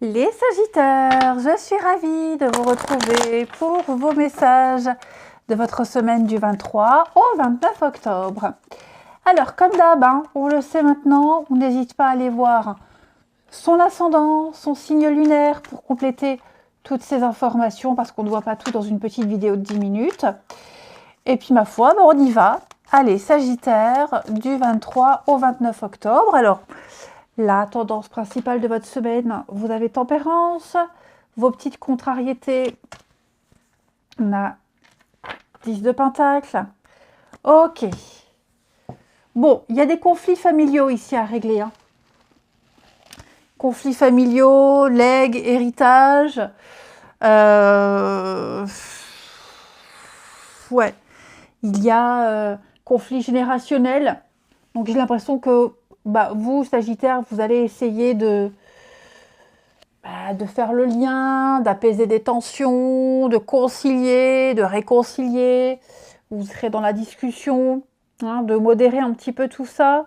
Les Sagittaires, je suis ravie de vous retrouver pour vos messages de votre semaine du 23 au 29 octobre. Alors, comme d'hab, on le sait maintenant, on n'hésite pas à aller voir son ascendant, son signe lunaire pour compléter toutes ces informations parce qu'on ne voit pas tout dans une petite vidéo de 10 minutes. Et puis, ma foi, on y va. Allez, Sagittaire, du 23 au 29 octobre. Alors, la tendance principale de votre semaine, vous avez Tempérance, vos petites contrariétés, on a 10 de Pentacle. Ok. Bon, il y a des conflits familiaux ici à régler. Conflits familiaux, legs, héritage. Ouais. Il y a conflit générationnel. Donc j'ai l'impression que vous, Sagittaire, vous allez essayer de faire le lien, d'apaiser des tensions, de concilier, de réconcilier. Vous serez dans la discussion, de modérer un petit peu tout ça.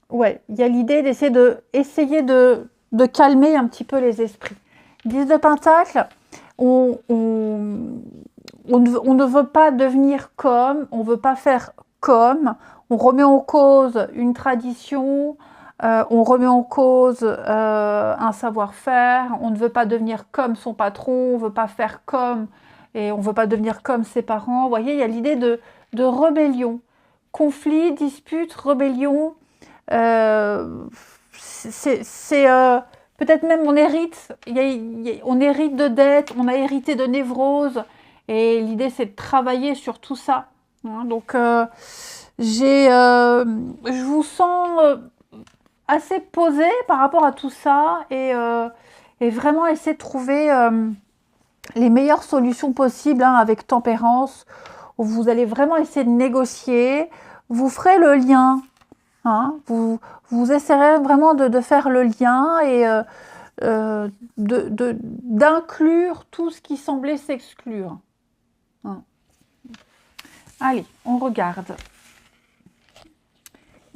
Ouais, il y a l'idée d'essayer de calmer un petit peu les esprits. 10 de Pentacle, on ne veut pas devenir comme, on ne veut pas faire comme, on remet en cause une tradition, on remet en cause un savoir-faire, on ne veut pas devenir comme son patron, on ne veut pas faire comme, et on ne veut pas devenir comme ses parents. Vous voyez, il y a l'idée de rébellion. Conflit, dispute, rébellion. C'est peut-être même on hérite, on hérite de dettes, on a hérité de névroses, et l'idée c'est de travailler sur tout ça. Donc je vous sens assez posé par rapport à tout ça et vraiment essayer de trouver les meilleures solutions possibles avec Tempérance, où vous allez vraiment essayer de négocier, vous ferez le lien. Vous essayerez vraiment de faire le lien et d'inclure tout ce qui semblait s'exclure. Allez, on regarde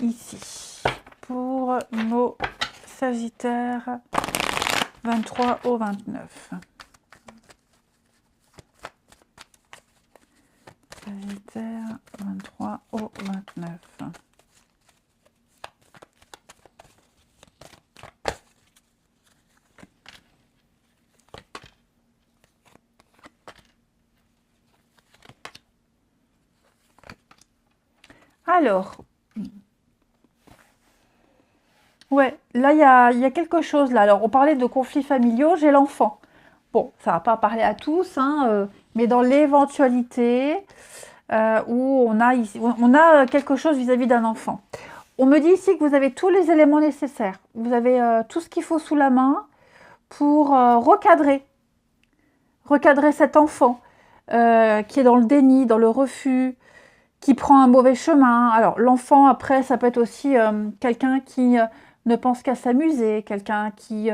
ici pour nos Sagittaires 23 au 29. Sagittaire 23 au 29. Alors, ouais, là, il y a quelque chose là. Alors, on parlait de conflits familiaux, j'ai l'enfant. Bon, ça ne va pas parler à tous, mais dans l'éventualité où on a quelque chose vis-à-vis d'un enfant. On me dit ici que vous avez tous les éléments nécessaires. Vous avez tout ce qu'il faut sous la main pour recadrer cet enfant qui est dans le déni, dans le refus, qui prend un mauvais chemin. Alors l'enfant, après, ça peut être aussi quelqu'un qui ne pense qu'à s'amuser, quelqu'un qui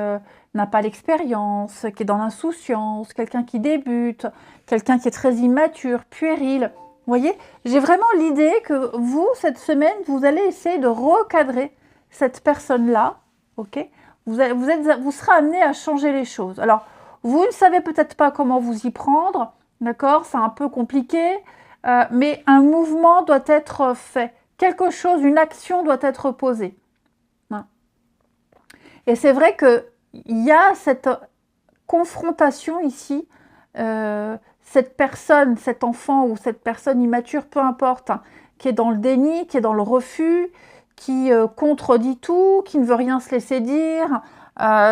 n'a pas l'expérience, qui est dans l'insouciance, quelqu'un qui débute, quelqu'un qui est très immature, puéril. Vous voyez, j'ai vraiment l'idée que vous, cette semaine, vous allez essayer de recadrer cette personne-là, ok ? Vous serez amené à changer les choses. Alors, vous ne savez peut-être pas comment vous y prendre, d'accord ? C'est un peu compliqué. Mais un mouvement doit être fait. Quelque chose, une action doit être posée. Et c'est vrai qu'il y a cette confrontation ici, cette personne, cet enfant ou cette personne immature, peu importe, qui est dans le déni, qui est dans le refus, qui contredit tout, qui ne veut rien se laisser dire.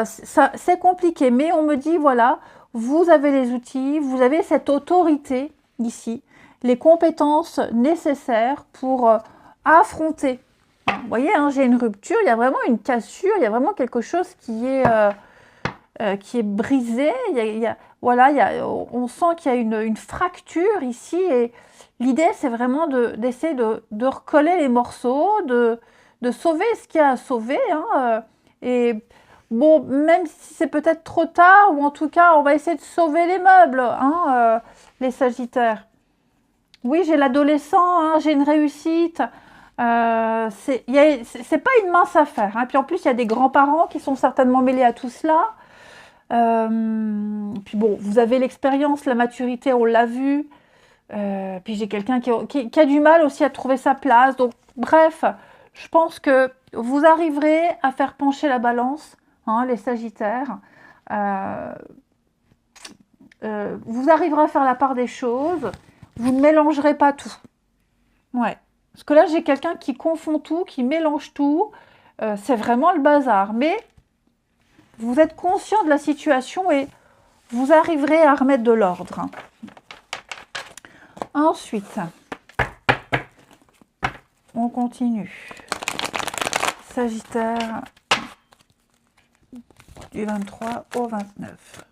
C'est compliqué, mais on me dit, voilà, vous avez les outils, vous avez cette autorité ici, les compétences nécessaires pour affronter. Vous voyez, j'ai une rupture, il y a vraiment une cassure, il y a vraiment quelque chose qui est brisé. On sent qu'il y a une fracture ici et l'idée c'est vraiment d'essayer de recoller les morceaux, de sauver ce qu'il y a à sauver. Et bon, même si c'est peut-être trop tard, ou en tout cas on va essayer de sauver les meubles, les Sagittaires. Oui, j'ai l'adolescent, j'ai une réussite. C'est pas une mince affaire, hein. Puis en plus, il y a des grands-parents qui sont certainement mêlés à tout cela. Puis bon, vous avez l'expérience, la maturité, on l'a vu. Puis j'ai quelqu'un qui a du mal aussi à trouver sa place. Donc bref, je pense que vous arriverez à faire pencher la balance, hein, les Sagittaires. Euh, vous arriverez à faire la part des choses. Vous ne mélangerez pas tout. Ouais. Parce que là, j'ai quelqu'un qui confond tout, qui mélange tout. C'est vraiment le bazar. Mais vous êtes conscient de la situation et vous arriverez à remettre de l'ordre. Ensuite, on continue. Sagittaire du 23 au 29.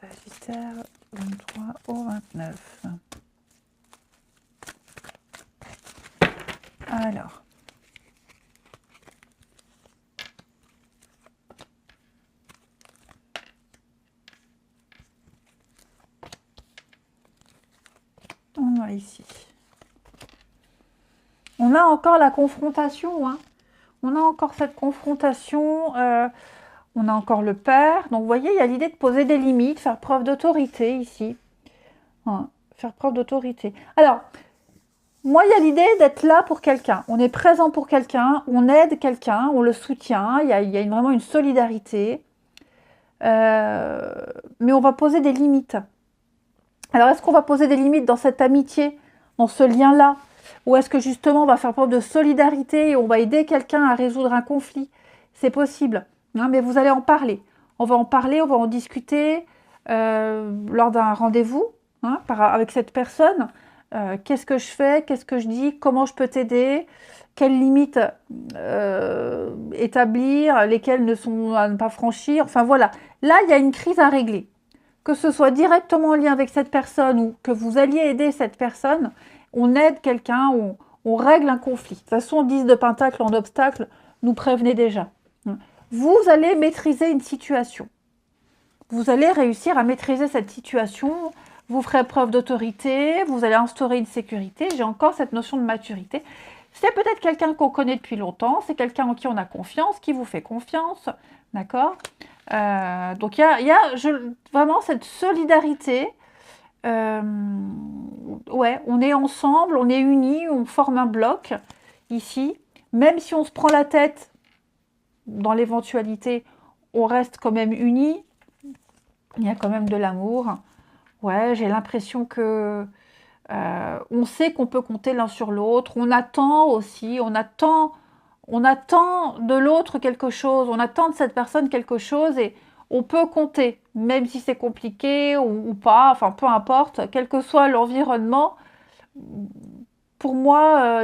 Sagittaire 23 au 29. Alors. On a ici. On a encore la confrontation, hein. On a encore cette confrontation, on a encore le père. Donc, vous voyez, il y a l'idée de poser des limites, faire preuve d'autorité ici. Hein, faire preuve d'autorité. Alors, moi, il y a l'idée d'être là pour quelqu'un. On est présent pour quelqu'un, on aide quelqu'un, on le soutient. Il y a vraiment une solidarité. Mais on va poser des limites. Alors, est-ce qu'on va poser des limites dans cette amitié, dans ce lien-là? Ou est-ce que justement on va faire preuve de solidarité et on va aider quelqu'un à résoudre un conflit? C'est possible, hein, mais vous allez en parler. On va en parler, on va en discuter lors d'un rendez-vous, hein, avec cette personne. Qu'est-ce que je fais? Qu'est-ce que je dis? Comment je peux t'aider? Quelles limites établir? Lesquelles ne sont à ne pas franchir? Enfin voilà, là il y a une crise à régler. Que ce soit directement en lien avec cette personne ou que vous alliez aider cette personne, on aide quelqu'un, on règle un conflit. De toute façon, 10 de pentacle en obstacle, nous prévenez déjà. Vous allez maîtriser une situation. Vous allez réussir à maîtriser cette situation. Vous ferez preuve d'autorité, vous allez instaurer une sécurité. J'ai encore cette notion de maturité. C'est peut-être quelqu'un qu'on connaît depuis longtemps, c'est quelqu'un en qui on a confiance, qui vous fait confiance, d'accord? Donc il y a vraiment cette solidarité. Ouais, on est ensemble, on est unis, on forme un bloc ici. Même si on se prend la tête, dans l'éventualité, on reste quand même unis. Il y a quand même de l'amour. Ouais, j'ai l'impression que on sait qu'on peut compter l'un sur l'autre. On attend aussi, on attend de l'autre quelque chose, on attend de cette personne quelque chose et on peut compter, même si c'est compliqué ou pas, enfin peu importe, quel que soit l'environnement. Pour moi,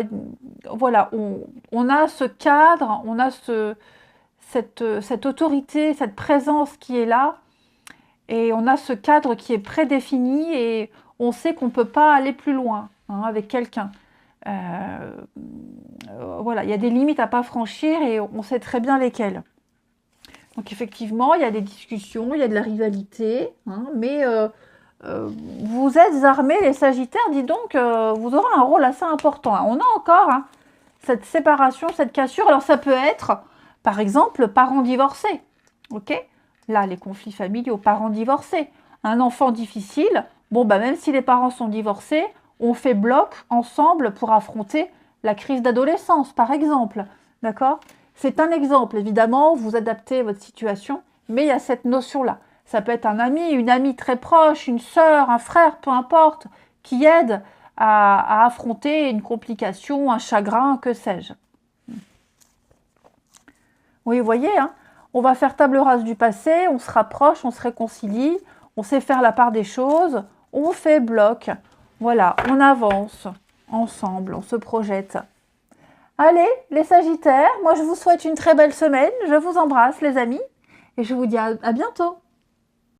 voilà, on a ce cadre, on a cette autorité, cette présence qui est là, et on a ce cadre qui est prédéfini et on sait qu'on ne peut pas aller plus loin, hein, avec quelqu'un. Voilà, il y a des limites à ne pas franchir et on sait très bien lesquelles. Donc effectivement, il y a des discussions, il y a de la rivalité, hein, mais vous êtes armés, les Sagittaires, dis donc, vous aurez un rôle assez important. On a encore, hein, cette séparation, cette cassure. Alors ça peut être, par exemple, parents divorcés. Ok? Là, les conflits familiaux, parents divorcés. Un enfant difficile, bon, bah, même si les parents sont divorcés, on fait bloc ensemble pour affronter la crise d'adolescence, par exemple. D'accord? C'est un exemple, évidemment, vous adaptez votre situation, mais il y a cette notion-là. Ça peut être un ami, une amie très proche, une sœur, un frère, peu importe, qui aide à affronter une complication, un chagrin, que sais-je. Oui, vous voyez, hein, on va faire table rase du passé, on se rapproche, on se réconcilie, on sait faire la part des choses, on fait bloc. Voilà, on avance ensemble, on se projette. Allez, les Sagittaires, moi je vous souhaite une très belle semaine, je vous embrasse les amis, et je vous dis à bientôt.